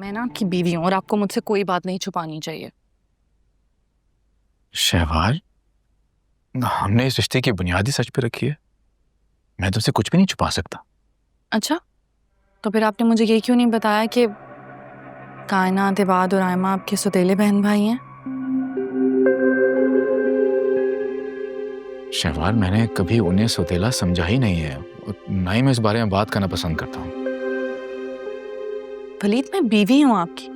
मैं ना आपकी बीवी हूँ और आपको मुझसे कोई बात नहीं छुपानी चाहिए। शहवाज, हमने इस रिश्ते की बुनियादी सच पे रखी है। मैं तुमसे कुछ भी नहीं छुपा सकता। अच्छा, तो फिर आपने मुझे ये क्यों नहीं बताया कि कायनात, इबाद और आयमा आपके सौतेले बहन भाई हैं? शहवाज, मैंने कभी उन्हें सौतेला समझा ही नहीं है और ना ही मैं इस बारे में बात करना पसंद करता हूँ। वलीद, मैं बीवी हूँ आपकी।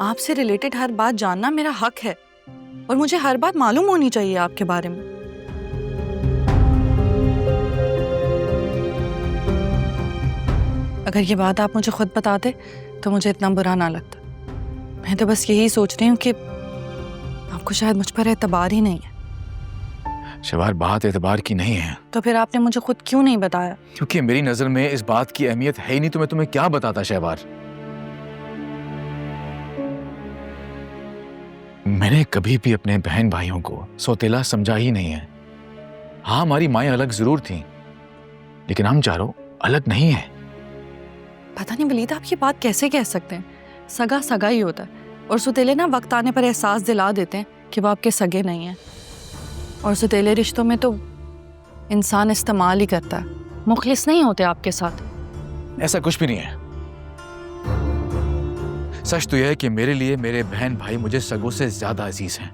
आपसे रिलेटेड हर बात जानना मेरा हक है और मुझे हर बात मालूम होनी चाहिए आपके बारे में। अगर ये बात आप मुझे खुद बताते तो मुझे इतना बुरा ना लगता। मैं तो बस यही सोच रही हूँ कि आपको शायद मुझ पर एतबार ही नहीं है। शहवाज, बात एतबार की नहीं है। तो फिर आपने मुझे खुद क्यों नहीं बताया? क्योंकि मेरी नजर में इस बात की अहमियत है ही नहीं, तो मैं तुम्हें क्या बताता। शहवाज, मैंने कभी भी अपने बहन भाइयों को सौतेला समझा ही नहीं है। हाँ, हमारी माएं अलग जरूर थीं, लेकिन हम चारों अलग नहीं हैं। पता नहीं वलीद, आप ये बात कैसे कह सकते हैं? सगा सगा ही होता है और सौतेले ना वक्त आने पर एहसास दिला देते हैं कि वो आपके सगे नहीं हैं। और सौतेले रिश्तों में तो इंसान इस्तेमाल ही करता है, मुखलिस नहीं होते आपके साथ। ऐसा कुछ भी नहीं है। सच तो यह है कि मेरे लिए मेरे बहन भाई मुझे सगों से ज्यादा अजीज हैं।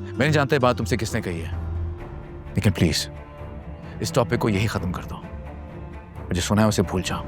मैं नहीं जानता ये बात तुमसे किसने कही है, लेकिन प्लीज इस टॉपिक को यही खत्म कर दो। मुझे सुना है उसे भूल जाओ।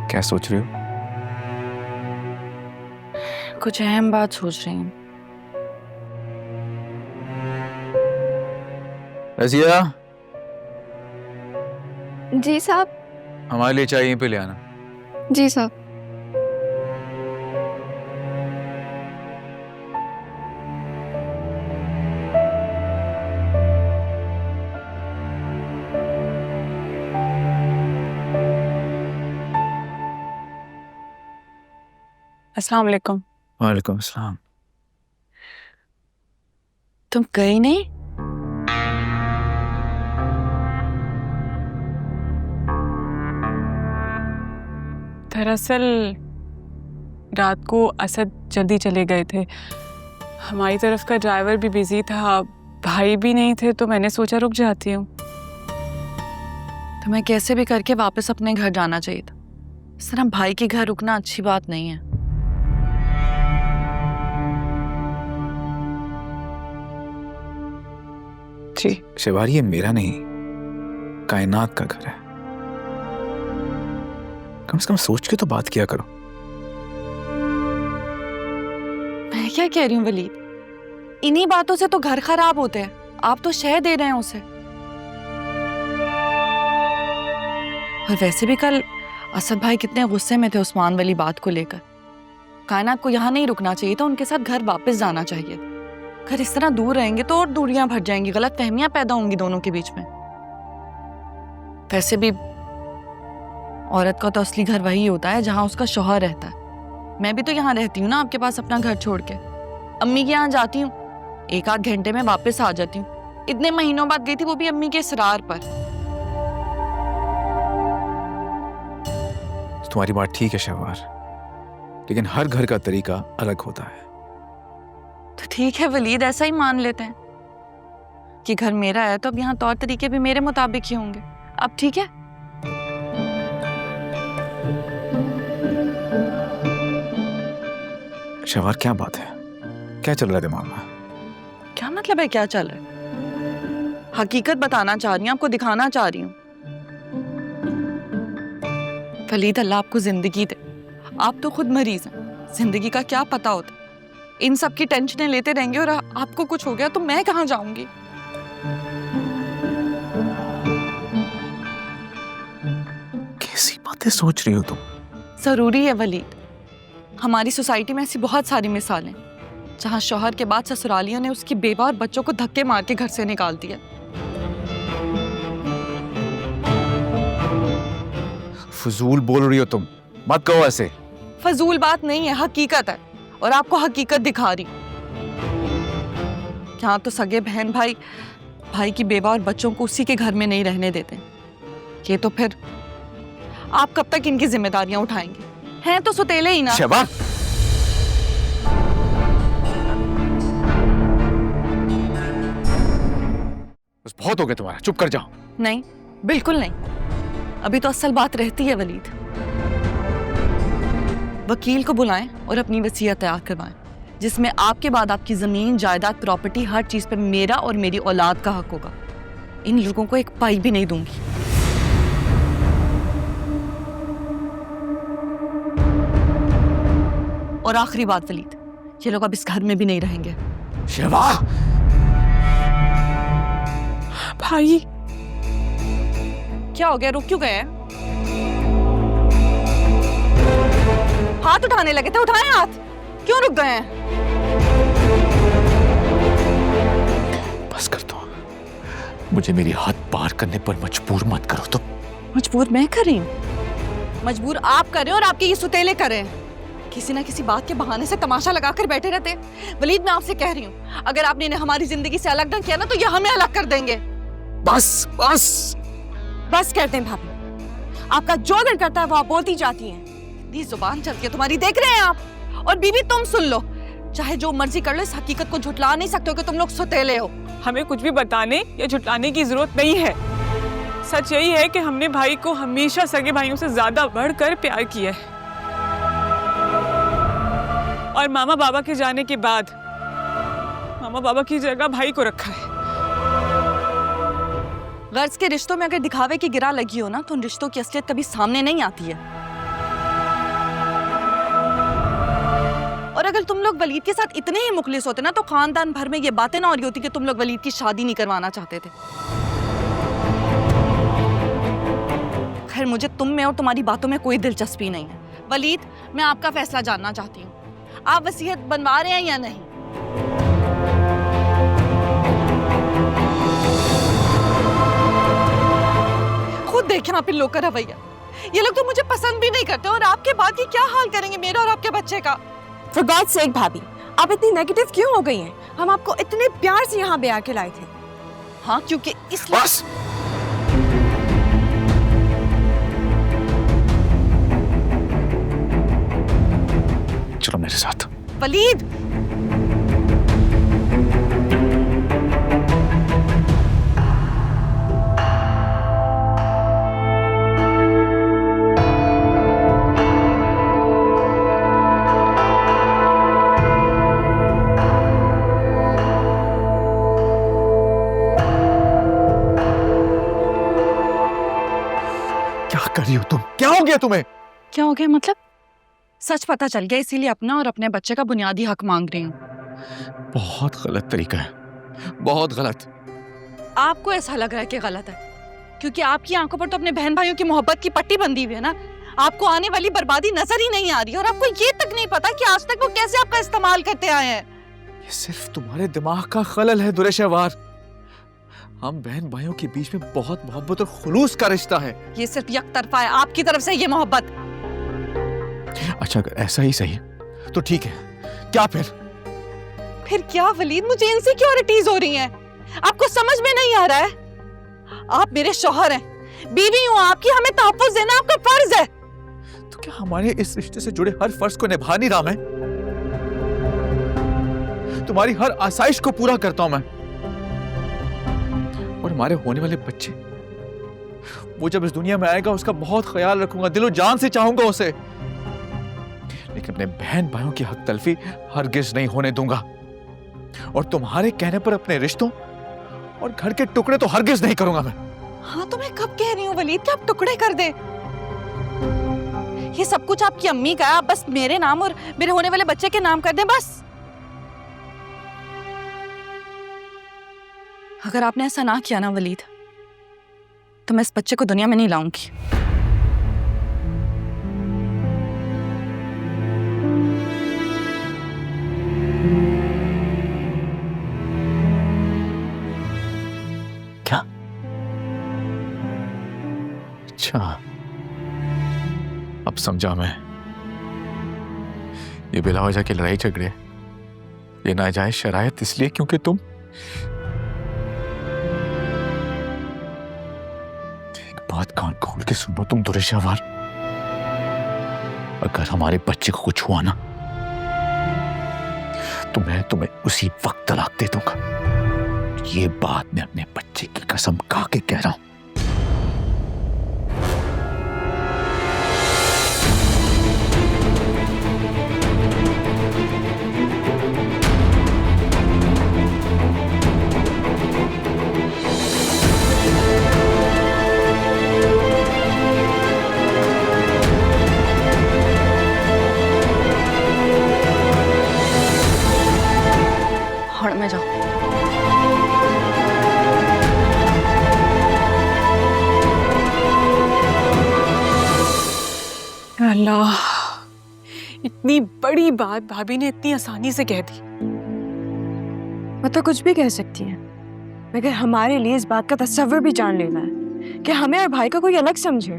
क्या सोच रही हो? कुछ अहम बात सोच रही हूँ। रजिया, जी साहब। हमारे लिए चाय यहीं पे ले आना। जी साहब। अस्सलाम वालेकुम। वालेकुम अस्सलाम। तुम गई नहीं? दरअसल रात को असद जल्दी चले गए थे। हमारी तरफ का ड्राइवर भी बिजी था, भाई भी नहीं थे, तो मैंने सोचा रुक जाती हूँ। तुम्हें कैसे भी करके वापस अपने घर जाना चाहिए था। इस तरह भाई के घर रुकना अच्छी बात नहीं है। जी शहवाज, ये मेरा नहीं, कायनात का घर है। कम से कम सोच के तो बात किया करो। मैं क्या कह रही हूँ वलीद, इन्हीं बातों से तो घर खराब होते हैं। आप तो शह दे रहे हैं उसे। और वैसे भी कल असद भाई कितने गुस्से में थे उस्मान वाली बात को लेकर। कायनात को यहाँ नहीं रुकना चाहिए था, उनके साथ घर वापस जाना चाहिए। अगर इस तरह दूर रहेंगे तो और दूरियां बढ़ जाएंगी, गलत फहमियां पैदा होंगी दोनों के बीच में। वैसे भी औरत का तो असली घर वही होता है जहां उसका शौहर रहता है। मैं भी तो यहाँ रहती हूँ ना आपके पास, अपना घर छोड़ के। अम्मी के यहाँ जाती हूँ, एक आध घंटे में वापस आ जाती हूँ। इतने महीनों बाद गई थी, वो भी अम्मी के इसरार पर। तुम्हारी बात ठीक है शहवाज, लेकिन हर घर का तरीका अलग होता है। तो ठीक है वलीद, ऐसा ही मान लेते हैं कि घर मेरा है, तो अब यहाँ तौर तरीके भी मेरे मुताबिक ही होंगे। अब ठीक है। शहवाज, क्या बात है? क्या चल रहा है दिमाग में? क्या मतलब है क्या चल रहा है? हकीकत बताना चाह रही हूँ, आपको दिखाना चाह रही हूँ। वलीद, अल्लाह आपको जिंदगी दे। आप तो खुद मरीज हैं, जिंदगी का क्या पता होता, इन सब की टेंशनें लेते रहेंगे और आपको कुछ हो गया तो मैं कहाँ जाऊंगी। कैसी बातें सोच रही हो तुम? जरूरी है वलीद, हमारी सोसाइटी में ऐसी बहुत सारी मिसालें जहां शौहर के बाद ससुरालियों ने उसकी बेवा और बच्चों को धक्के मार के घर से निकाल दिया। फजूल बोल रही हो तुम, मत कहो ऐसे। फजूल बात नहीं है, हकीकत है, और आपको हकीकत दिखा रही। यहाँ तो सगे बहन भाई की बेवा और बच्चों को उसी के घर में नहीं रहने देते। ये तो फिर आप कब तक इनकी जिम्मेदारियां उठाएंगे? हैं तो सुतेले ही ना। शबा, बस बहुत हो गया तुम्हारा, चुप कर जाओ। नहीं, बिल्कुल नहीं, अभी तो असल बात रहती है वलीद। वकील को बुलाएं और अपनी वसीयत तैयार करवाएं, जिसमें आपके बाद आपकी जमीन, जायदाद, प्रॉपर्टी, हर चीज पे मेरा और मेरी औलाद का हक होगा। इन लोगों को एक पाई भी नहीं दूंगी। और आखिरी बात वलीद, ये लोग अब इस घर में भी नहीं रहेंगे। शबा, भाई क्या हो गया, रुक क्यों गए हैं? हाथ उठाने लगे थे, उठाएं हाथ, क्यों रुक गए हैं? बस कर दो, मुझे मेरी हद पार करने पर मजबूर मत करो तुम। मजबूर मैं कर रही हूँ? मजबूर आप कर रहे हो और आपके ये सुतेले कर रहे हैं। किसी ना किसी बात के बहाने से तमाशा लगाकर बैठे रहते हैं। वलीद, मैं आपसे कह रही हूँ, अगर आपने इन्हें हमारी जिंदगी से अलग न किया ना तो ये हमें अलग कर देंगे। बस बस बस कहते हैं भाभी, आपका जो दिल करता है वो आप बोलती जाती हैं। इतनी जुबान चलती है तुम्हारी, देख रहे हैं आप। और बीवी तुम सुन लो, चाहे जो मर्जी कर लो, इस हकीकत को झुटला नहीं सकते हो कि तुम लोग सुतेले हो। हमें कुछ भी बताने या झुटलाने की जरूरत नहीं है। सच यही है कि हमने भाई को हमेशा सगे भाइयों से ज्यादा बढ़कर प्यार किया है, और मामा बाबा के जाने के बाद मामा बाबा की जगह भाई को रखा है। गर्ज के रिश्तों में अगर दिखावे की गिरा लगी हो ना, तो उन रिश्तों की असलियत कभी सामने नहीं आती है। और अगर तुम लोग वलीद के साथ इतने ही मुखलिस होते ना, तो खानदान भर में ये बातें ना हो रही होती कि तुम लोग वलीद की शादी नहीं करवाना चाहते थे। खैर, मुझे तुम में और तुम्हारी बातों में कोई दिलचस्पी नहीं है। वलीद, मैं आपका फैसला जानना चाहती हूँ, आप वसीयत बनवा रहे हैं या नहीं? खुद देखें आप इन लोग का रवैया। ये लोग तो मुझे पसंद भी नहीं करते, और आपके बाद ये क्या हाल करेंगे मेरा और आपके बच्चे का? For God's sake भाभी, आप इतनी नेगेटिव क्यों हो गई हैं? हम आपको इतने प्यार से यहाँ ब्याह के लाए थे। हाँ, क्योंकि इस बस। चलो मेरे साथ। वलीद, क्या कर रही हो तुम? क्या हो गया तुम्हें? क्या हो गया मतलब? सच पता चल गया, इसीलिए अपना और अपने बच्चे का बुनियादी हक मांग रही हूँ। बहुत गलत तरीका है, बहुत गलत। आपको ऐसा लग रहा है कि गलत है क्योंकि आपकी आंखों पर तो अपने बहन भाइयों की मोहब्बत की पट्टी बंधी हुई है ना। आपको आने वाली बर्बादी नजर ही नहीं आ रही, और आपको ये तक नहीं पता कि आज तक वो कैसे आपका इस्तेमाल करते आए हैं। ये सिर्फ तुम्हारे दिमाग का खलल है दुरेशवार। हम बहन भाइयों के बीच में बहुत मोहब्बत और खुलूस का रिश्ता है। ये सिर्फ एक तरफा है आपकी तरफ से ये मोहब्बत। अच्छा, अगर ऐसा ही सही तो ठीक है, क्या फिर क्या वलीद, मुझे इनसिक्योरिटीज हो रही हैं। आपको समझ में नहीं आ रहा है? आप मेरे शौहर हैं, बीवी हूं आपकी, हमें तहफ्फुज़ देना आपका फर्ज है। तो क्या हमारे इस रिश्ते से जुड़े हर फर्ज को निभा नहीं रहा मैं? तुम्हारी हर आसाइश को पूरा करता हूं मैं, और हमारे होने वाले बच्चे, वो जब इस दुनिया में आएगा उसका बहुत ख्याल रखूंगा, दिलो जान से चाहूंगा उसे, लेकिन अपने बहन भाइयों की हक तलफी हरगिज नहीं होने दूंगा। और तुम्हारे कहने पर अपने रिश्तों और घर के टुकड़े तो हरगिज नहीं करूंगा मैं। हाँ, तो मैं कब कह रही हूँ वलीद कि आप टुकड़े कर दे? ये सब कुछ आपकी अम्मी का है, आप बस मेरे नाम और मेरे होने वाले बच्चे के नाम कर दें बस। अगर आपने ऐसा ना किया ना वलीद, तो मैं इस बच्चे को दुनिया में नहीं लाऊंगी। क्या? अच्छा, अब समझा मैं। ये बिला वजह की लड़ाई झगड़े, ये नाजायज शरायत इसलिए क्योंकि तुम बात कान खोल के सुनो तुम दुरेशावार, अगर हमारे बच्चे को कुछ हुआ ना तो मैं तुम्हें उसी वक्त तलाक दे दूंगा। ये बात मैं अपने बच्चे की कसम खा के कह रहा हूं। हड़ में जाओ। अल्लाह, इतनी बड़ी बात भाभी ने इतनी आसानी से कह दी। वो तो कुछ भी कह सकती है, मगर हमारे लिए इस बात का तस्वीर भी जान लेना है कि हमें और भाई का कोई अलग समझे।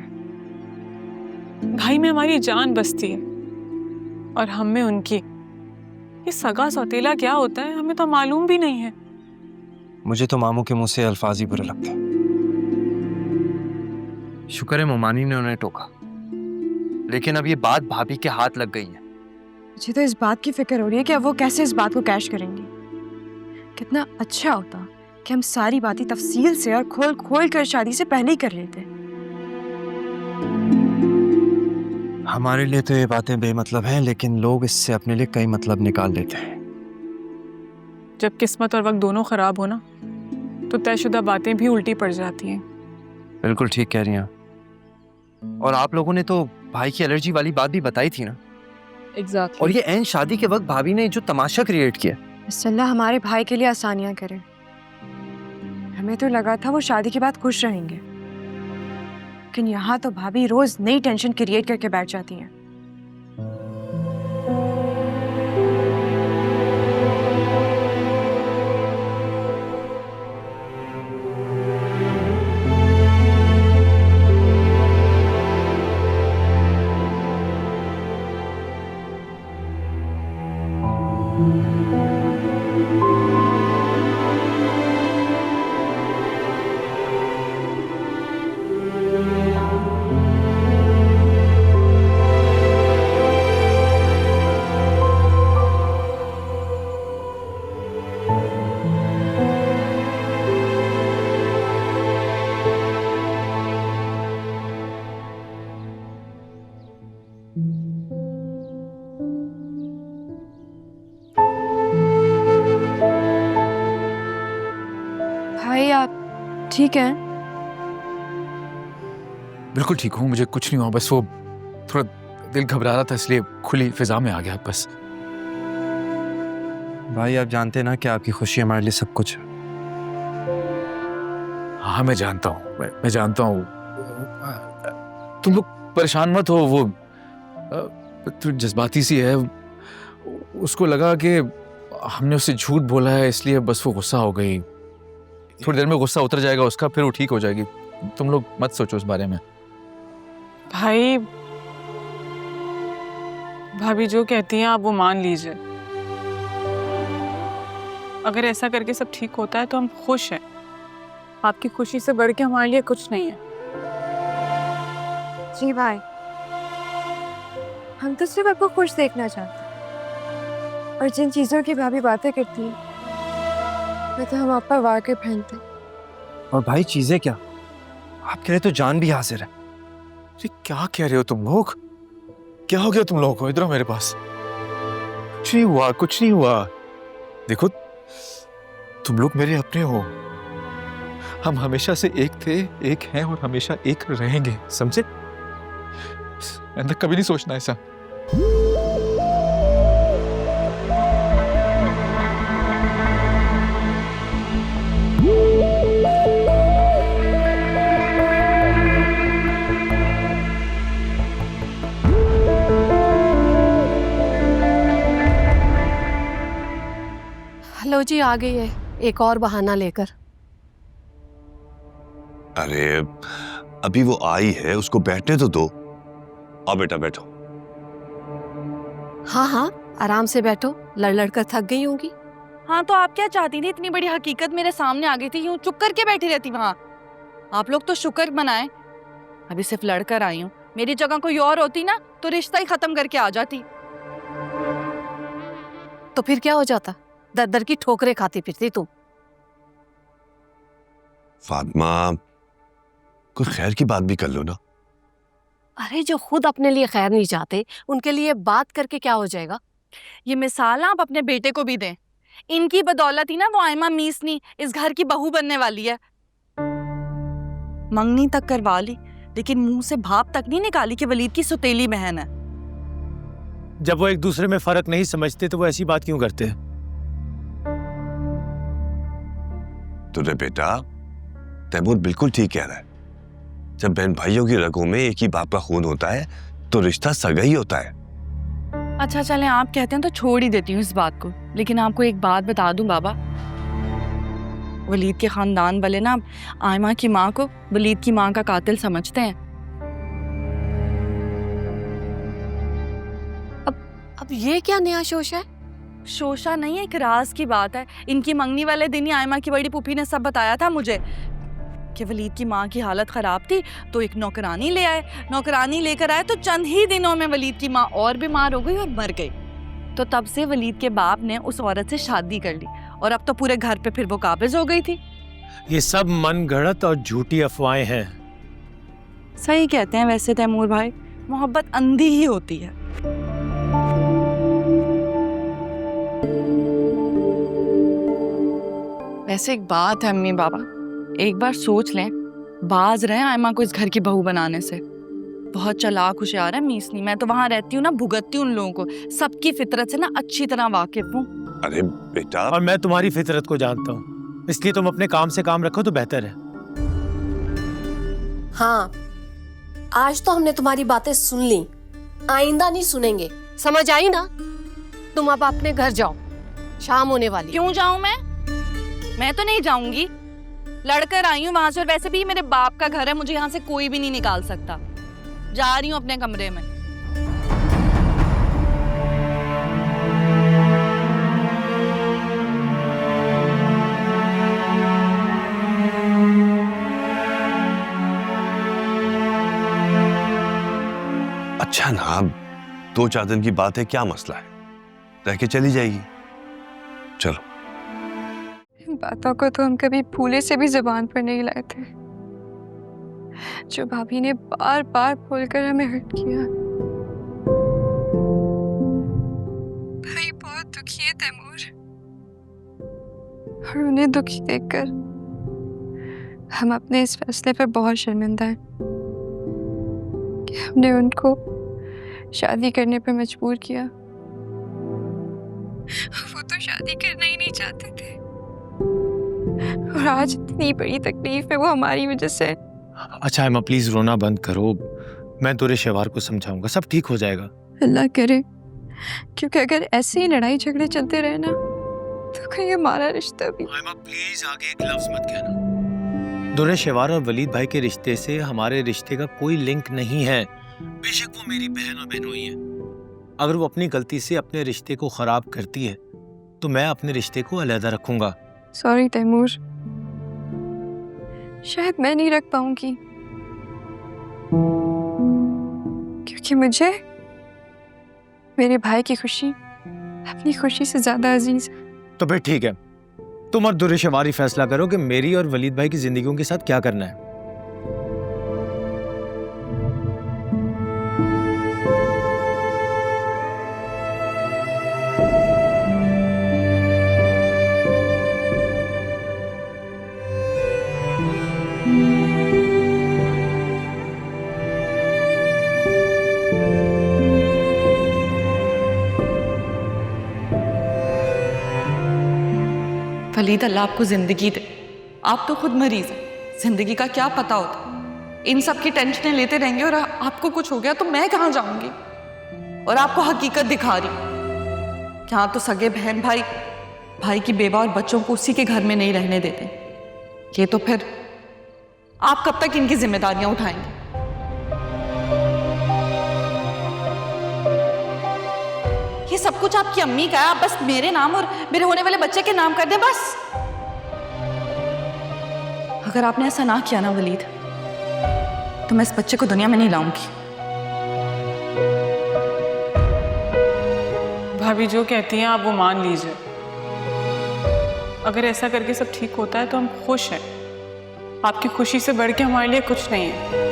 भाई में हमारी जान बसती है और हम में उनकी। ये सगा सौतेला क्या होता है हमें तो मालूम भी नहीं है। मुझे तो मामू के मुंह से अल्फाज ही बुरे लगते हैं। शुक्र है मोमानी ने उन्हें टोका, लेकिन अब ये बात भाभी के हाथ लग गई है। मुझे तो इस बात की फिक्र हो रही है कि अब वो कैसे इस बात को कैश करेंगी। कितना अच्छा होता कि हम सारी बातें तफसील से और खोल खोल कर शादी से पहले ही कर लेते। हमारे लिए तो ये बातें बेमतलब हैं, लेकिन लोग इससे अपने लिए कई मतलब निकाल लेते हैं। जब किस्मत और वक्त दोनों खराब हो ना तो तयशुदा बातें भी उल्टी पड़ जाती हैं। बिल्कुल ठीक कह रही हैं। और आप लोगों ने तो भाई की एलर्जी वाली बात भी बताई थी ना। एग्जैक्टली। और ये ऐन शादी के वक्त भाभी ने जो तमाशा क्रिएट किया। अल्लाह हमारे भाई के लिए आसानियां करे। हमें तो लगा था वो शादी के बाद खुश रहेंगे, लेकिन यहाँ तो भाभी रोज नई टेंशन क्रिएट करके बैठ जाती हैं। भाई आप ठीक हैं? बिल्कुल ठीक हूँ, मुझे कुछ नहीं हुआ, बस वो थोड़ा दिल घबरा रहा था इसलिए खुली फिजा में आ गया बस। भाई आप जानते ना कि आपकी खुशी हमारे लिए सब कुछ है। हाँ मैं जानता हूँ, मैं जानता हूँ। तुम लोग परेशान मत हो, वो थोड़ी जज्बाती सी है। उसको लगा कि हमने उससे झूठ बोला है इसलिए बस वो गुस्सा हो गई। थोड़ी देर में गुस्सा उतर जाएगा उसका, फिर वो ठीक हो जाएगी। तुम लोग मत सोचो उस बारे में। भाई भाभी जो कहती हैं आप वो मान लीजिए। अगर ऐसा करके सब ठीक होता है तो हम खुश हैं। आपकी खुशी से बढ़ के हमारे लिए कुछ नहीं है। जी भाई, हम तो सिर्फ आपको खुश देखना चाहते हैं, और जिन चीजों की भाभी बातें करती है मैं तो हम आप पर वाकिफ पहनते। और भाई चीजें क्या, आपके लिए तो जान भी हाजिर है। ये क्या कह रहे हो तुम लोग? क्या हो गया तुम लोगों को? इधर आओ मेरे पास। कुछ नहीं हुआ, कुछ नहीं हुआ। देखो तुम लोग मेरे अपने हो। हम हमेशा से एक थे, एक हैं और हमेशा एक रहेंगे, समझे? मैंने कभी नहीं सोचना ऐसा। लो जी, आ गई है एक और बहाना लेकर। अरे अभी वो आई है, उसको बैठने तो दो। आओ बेटा बैठो। हाँ हाँ, आराम से बैठो, लड़ लड़ कर थक गई होंगी। हाँ तो आप क्या चाहती थी? इतनी बड़ी हकीकत मेरे सामने आ गई थी, यूं चुप करके बैठी रहती वहां। आप लोग तो शुक्र मनाएं, अभी सिर्फ लड़कर आई हूँ। मेरी जगह कोई और होती ना तो रिश्ता ही खत्म करके आ जाती। तो फिर क्या हो जाता? दर दर की ठोकरें खाती फिरती तुम। फातिमा, कोई खैर की बात भी कर लो ना। अरे जो खुद अपने लिए खैर नहीं चाहते, उनके लिए बात करके क्या हो जाएगा? ये मिसाल आप अपने बेटे को भी दें। इनकी बदौलत ही ना वो आयमा मीसनी इस घर की बहू बनने वाली है। मंगनी तक करवा ली, लेकिन मुंह से भाप तक नहीं निकाली कि वलीद की सुतेली बहन है। जब वो एक दूसरे में फर्क नहीं समझते तो वो ऐसी बात क्यों करते हैं? तो रे बेटा, तैमूर बिल्कुल ठीक कह रहा है। जब बहन भाइयों की रगों में एक ही बाप का खून होता है तो रिश्ता सगा ही होता है। अच्छा चलें, आप कहते हैं तो छोड़ ही देती हूँ इस बात को, लेकिन आपको एक बात बता दूं बाबा, वलीद के खानदान वाले ना आयमा की माँ को वलीद की माँ का कातिल समझते हैं। अब ये क्या नया शोश है? शोशा नहीं है, एक राज की बात है। इनकी मंगनी वाले दिन ही आयमा की बड़ी पुफी ने सब बताया था मुझे कि वलीद की माँ की हालत खराब थी तो एक नौकरानी ले आए। नौकरानी लेकर आए तो चंद ही दिनों में वलीद की माँ और बीमार हो गई और मर गई। तो तब से वलीद के बाप ने उस औरत से शादी कर ली और अब तो पूरे घर पे फिर वो काबिज हो गई थी। ये सब मन गढ़ंत और झूठी अफवाहें हैं। सही कहते हैं वैसे तैमूर भाई, मोहब्बत अंधी ही होती है। वैसे एक बात है अम्मी बाबा, एक बार सोच लें, बाज रहे हैं आयमा को इस घर की बहू बनाने से। बहुत चालाक होशियार है मीसनी। मैं तो वहां रहती हूँ ना, भुगतती हूँ उन लोगों को, सबकी फितरत से ना अच्छी तरह वाकिफ हूँ। अरे बेटा, और मैं तुम्हारी फितरत को जानता हूँ, इसलिए तुम अपने काम से काम रखो तो बेहतर है। हाँ, आज तो हमने तुम्हारी बातें सुन ली, आइंदा नहीं सुनेंगे, समझ आई ना? तुम अब अपने घर जाओ, शाम होने वाली। क्यों जाऊं मैं तो नहीं जाऊंगी। लड़कर आई हूँ वहां से, और वैसे भी मेरे बाप का घर है, मुझे यहाँ से कोई भी नहीं निकाल सकता। जा रही हूँ अपने कमरे में। अच्छा ना, 2-4 दिन की बात है, क्या मसला है, रह के चली जाएगी। चलो। इन बातों को तो हम कभी भूले से भी जुबान पर नहीं लाए थे, जो भाभी ने बार बार बोलकर हमें हर्ट किया। भाई बहुत दुखी है तैमूर, और उन्हें दुखी देखकर हम अपने इस फैसले पर बहुत शर्मिंदा हैं कि हमने उनको शादी करने पर मजबूर किया। वो तो शादी करना ही नहीं चाहते थे, और आज इतनी बड़ी तकलीफ है वो हमारी वजह से। अच्छा एमा, प्लीज रोना बंद करो, मैं तुरे शेवार को समझाऊंगा, सब ठीक हो जाएगा। अल्लाह करे, क्योंकि अगर ऐसे ही लड़ाई झगड़े चलते रहे ना तो कहीं हमारा रिश्ता भी। एमा प्लीज आगे एक लफ्ज मत कहना। दुरे शेवार और वलीद भाई के रिश्ते से हमारे रिश्ते का कोई लिंक नहीं है। बेशक वो मेरी बहन और बहनोई है, अगर वो अपनी गलती से अपने रिश्ते को खराब करती है तो मैं अपने रिश्ते को अलहदा रखूंगा। सॉरी तैमूर, शायद मैं नहीं रख पाऊंगी, क्योंकि मुझे मेरे भाई की खुशी अपनी खुशी से ज्यादा अजीज है। तो फिर ठीक है, तुम और दुरे शेवार ही फैसला करो कि मेरी और वलीद भाई की जिंदगियों के साथ क्या करना है। वलीद अल्लाह आपको जिंदगी दे। आप तो खुद मरीज हैं, जिंदगी का क्या पता होता। इन सब की टेंशनें लेते रहेंगे और आपको कुछ हो गया तो मैं कहाँ जाऊंगी। और आपको हकीकत दिखा रही हूँ, यहाँ तो सगे बहन भाई की बेवा और बच्चों को उसी के घर में नहीं रहने देते। ये तो फिर आप कब तक इनकी जिम्मेदारियां उठाएंगे? ये सब कुछ आपकी अम्मी का है, आप बस मेरे नाम और मेरे होने वाले बच्चे के नाम कर दें बस। अगर आपने ऐसा ना किया ना वलीद, तो मैं इस बच्चे को दुनिया में नहीं लाऊंगी। भाभी जो कहती हैं आप वो मान लीजिए। अगर ऐसा करके सब ठीक होता है तो हम खुश हैं। आपकी खुशी से बढ़ के हमारे लिए कुछ नहीं है।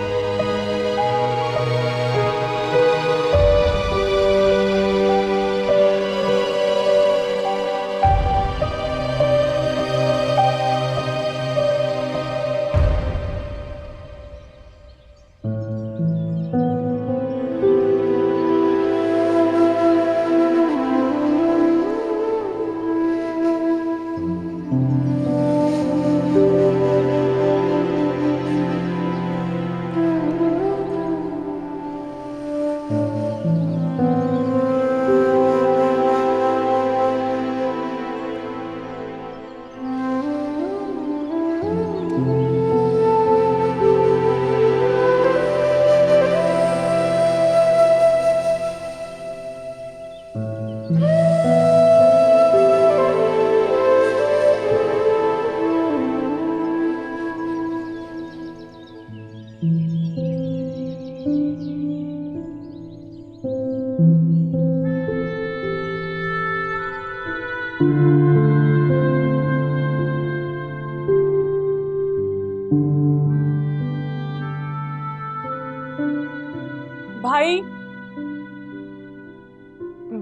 भाई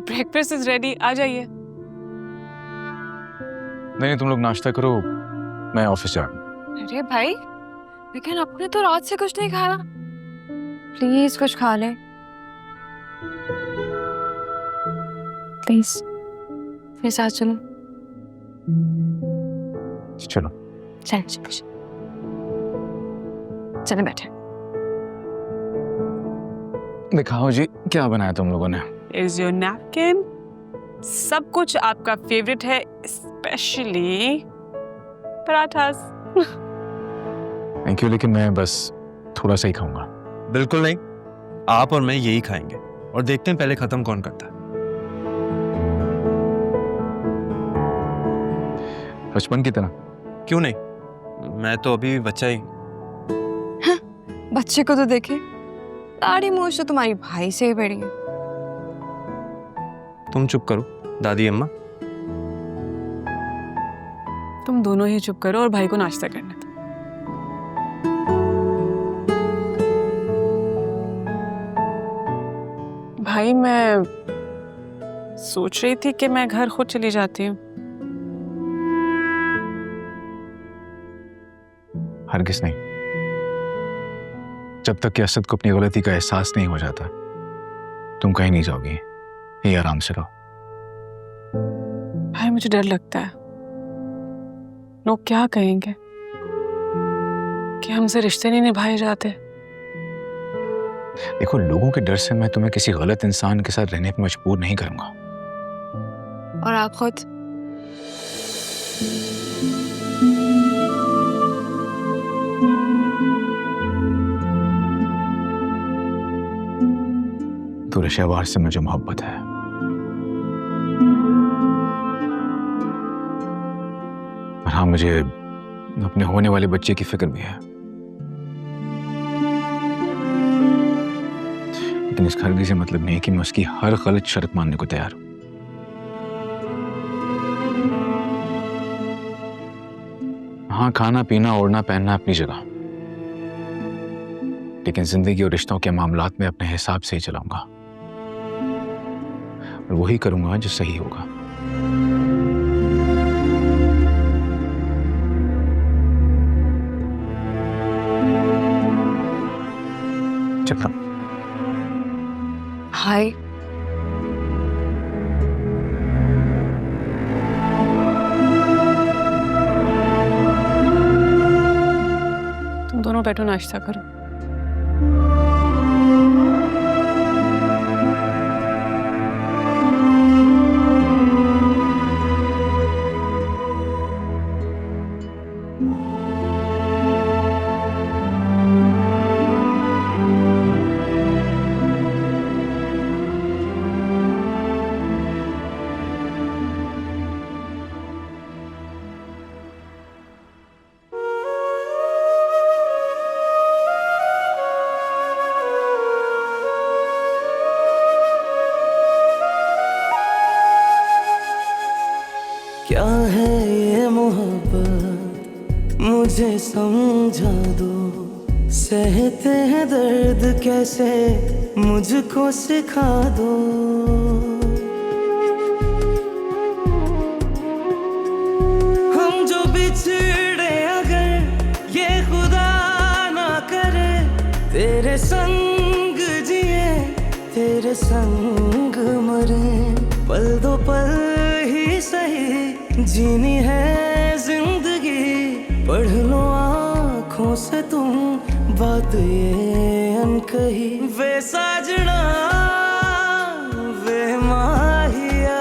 ब्रेकफास्ट इज रेडी, आ जाइए। नहीं, तुम लोग नाश्ता करो, मैं ऑफिस जा रहा हूँ। अरे भाई, लेकिन आपने तो रात से कुछ नहीं खाया। प्लीज कुछ खा ले प्लीज। मेरे साथ चलो। चलो चल चलो बैठे। दिखाओ जी, क्या बनाया तुम लोगों ने? Is your napkin. सब कुछ आपका फेवरेट है, स्पेशली पराठास। थैंक यू, लेकिन मैं बस थोड़ा सा ही खाऊंगा। बिल्कुल नहीं, आप और मैं यही खाएंगे और देखते हैं पहले खत्म कौन करता है। बचपन की तरह। क्यों नहीं, मैं तो अभी बच्चा ही। बच्चे को तो देखे, दाढ़ी मूछ तो तुम्हारी भाई से ही बड़ी है। तुम चुप करो दादी अम्मा। तुम दोनों ही चुप करो और भाई को नाश्ता करने दो। भाई मैं सोच रही थी कि मैं घर खुद चली जाती हूँ। हरगिज़ नहीं। जब तक कि असद को अपनी गलती का एहसास नहीं हो जाता, तुम कहीं नहीं जाओगी। ये आराम से रहो। भाई मुझे डर लगता है, लोग क्या कहेंगे कि हमसे रिश्ते नहीं निभाए जाते। देखो, लोगों के डर से मैं तुम्हें किसी गलत इंसान के साथ रहने पर मजबूर नहीं करूंगा। और आप खुद तो शहबाज से मुझे मोहब्बत है। और हाँ, मुझे अपने होने वाले बच्चे की फिक्र भी है। लेकिन इस हरगिज़ से मतलब नहीं है कि मैं उसकी हर गलत शर्त मानने को तैयार हूं। हाँ, खाना पीना ओढ़ना पहनना अपनी जगह, लेकिन जिंदगी और रिश्तों के मामलात में अपने हिसाब से ही चलाऊंगा और वही करूंगा जो सही होगा। चलता हूं। हाय। दोनों बैठो नाश्ता करो। क्या है ये मोहब्बत मुझे समझा दो, सहते हैं दर्द कैसे मुझको सिखा दो। हम जो बिछड़े अगर ये खुदा ना करे, तेरे संग जिए तेरे संग मरे, पल दो पल ही सही जीनी है जिंदगी, पढ़ लो आँखों से तुम बात ये अनकही। वे साजना वे माहिया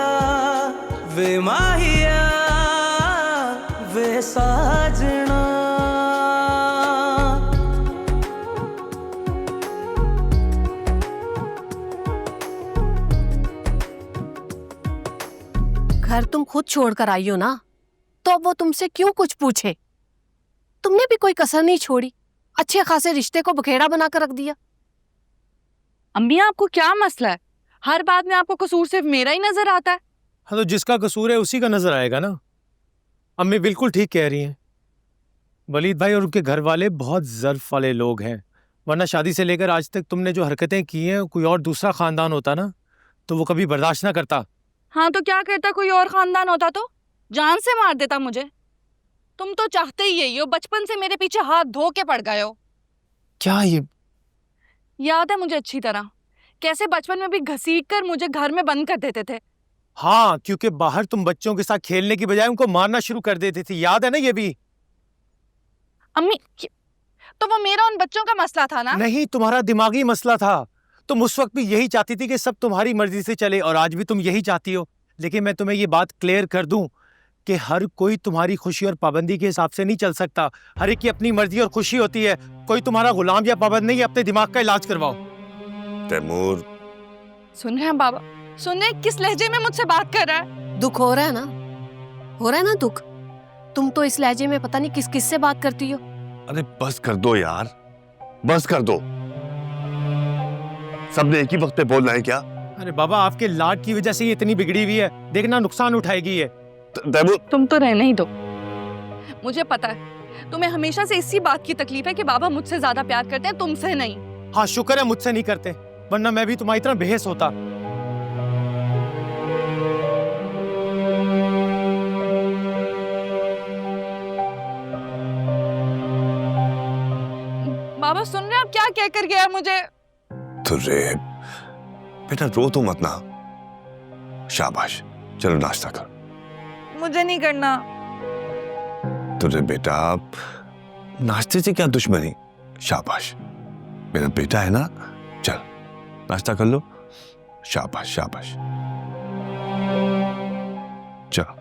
वे माहिया वे साजना। घर तुम खुद छोड़ कर आई हो ना, तो अब वो तुमसे क्यों कुछ पूछे? तुमने भी कोई कसर नहीं छोड़ी, अच्छे खासे रिश्ते को बखेड़ा बना कर रख दिया। अम्मी आपको क्या मसला है? हर बात में आपको कसूर सिर्फ मेरा ही नजर आता है। हाँ, तो जिसका कसूर है उसी का नजर आएगा ना। अम्मी बिल्कुल ठीक कह रही हैं। वलीद भाई और उनके घर वाले बहुत ज़र्फ वाले लोग हैं, वरना शादी से लेकर आज तक तुमने जो हरकतें की हैं, कोई और दूसरा खानदान होता ना तो वो कभी बर्दाश्त ना करता। हाँ तो क्या करता, कोई और खानदान होता तो जान से मार देता मुझे। तुम तो चाहते ही यही हो, बचपन से मेरे पीछे हाथ धो के पड़ गए हो। क्या ये? याद है मुझे अच्छी तरह, कैसे बचपन में भी घसीट कर मुझे घर में बंद कर देते थे। हाँ, क्योंकि बाहर तुम बच्चों के साथ खेलने की बजाय उनको मारना शुरू कर देती थी, याद है ना ये भी? अम्मी तो वो मेरा उन बच्चों का मसला था ना? नहीं, तुम्हारा दिमागी मसला था। तुम उस वक्त भी यही चाहती थी कि सब तुम्हारी मर्जी से चले, और आज भी तुम यही चाहती हो। लेकिन मैं तुम्हें ये बात क्लियर कर दूं कि हर कोई तुम्हारी खुशी और पाबंदी के हिसाब से नहीं चल सकता। हर एक की अपनी मर्जी और खुशी होती है, कोई तुम्हारा गुलाम या पाबंद नहीं है। अपने दिमाग का इलाज करवाओ। तैमूर, सुन रहे हैं बाबा? सुन रहे हैं किस लहजे में मुझसे बात कर रहा है? दुख हो रहा है ना, हो रहा है ना दुख। तुम तो इस लहजे में पता नहीं किस किस से बात करती हो। अरे बस कर दो यार, बस कर दो। सबने एक ही वक्त पे बोलना है क्या? अरे बाबा, आपके लाड की वजह से ये इतनी बिगड़ी हुई है, देखना नुकसान उठाएगी ये। तैमूर, तुम तो रहने ही दो। मुझे पता है तुम्हें हमेशा से इसी बात की तकलीफ है कि बाबा मुझसे ज्यादा प्यार करते हैं, तुमसे नहीं। हाँ, शुक्र है मुझसे नहीं करते, वरना मैं भी तुम्हारी तरह बेहस होता। बाबा सुन रहे हैं आप क्या कह कर गया मुझे? तुर्रे बेटा, रो तो मत ना। शाबाश, चलो नाश्ता कर। मुझे नहीं करना। तुर्रे बेटा, नाश्ते से क्या दुश्मनी? शाबाश, मेरा बेटा है ना। चल नाश्ता कर लो। शाबाश शाबाश, चलो।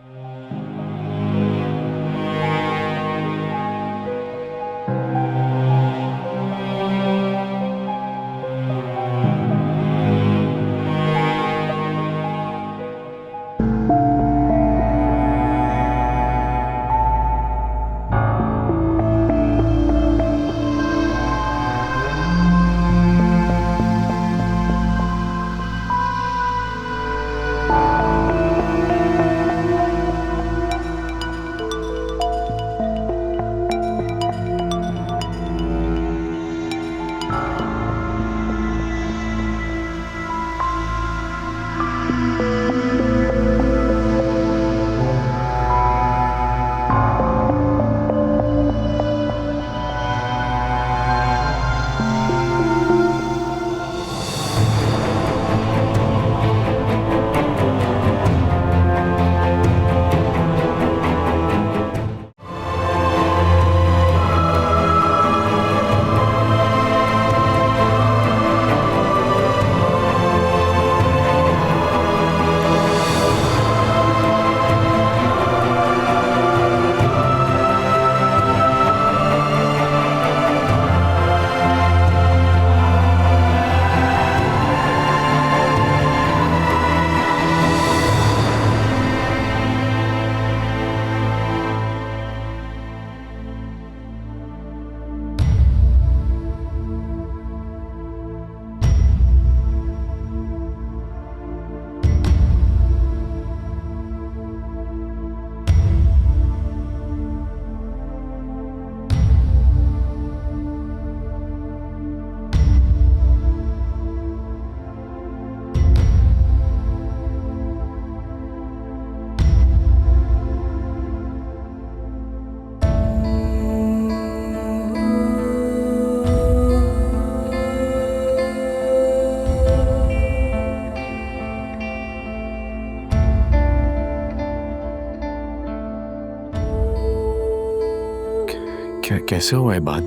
कैसे हुआ है बात?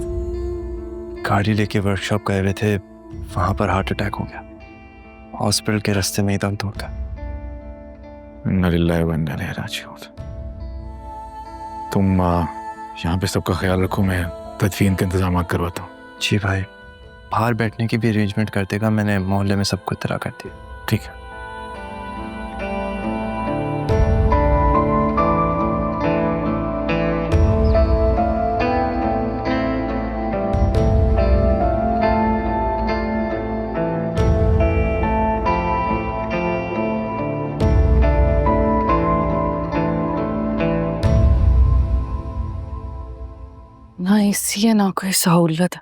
गाड़ी लेके वर्कशॉप गए हुए थे, वहां पर हार्ट अटैक हो गया। हॉस्पिटल के रास्ते में ही दम तोड़ गया। इन्ना लिल्लाहि व इन्ना इलैहि राजिऊन। तुम यहाँ पे सबका ख्याल रखो, मैं तदफीन के इंतजाम करवाता हूँ। जी भाई, बाहर बैठने की भी अरेंजमेंट कर देगा, मैंने मोहल्ले में सबको इत्तला कर दी। ठीक है। ना एसी है ना कोई सहूलत।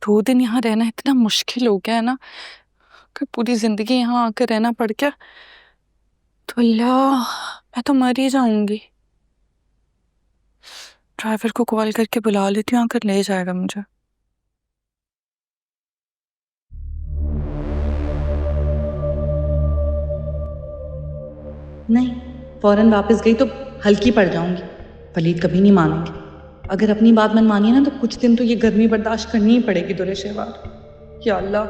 2 दिन यहाँ रहना इतना मुश्किल हो गया है ना कि पूरी जिंदगी यहाँ आकर रहना पड़ गया तो अल्लाह, मैं तो मर ही जाऊंगी। ड्राइवर को कॉल करके बुला लेती हूँ, आकर ले जाएगा मुझे। नहीं, फौरन वापस गई तो हल्की पड़ जाऊंगी। वलीद कभी नहीं मानेंगे। अगर अपनी बात मन मानिए ना तो कुछ दिन तो ये गर्मी बर्दाश्त करनी ही पड़ेगी दुरे शेवार। या अल्लाह।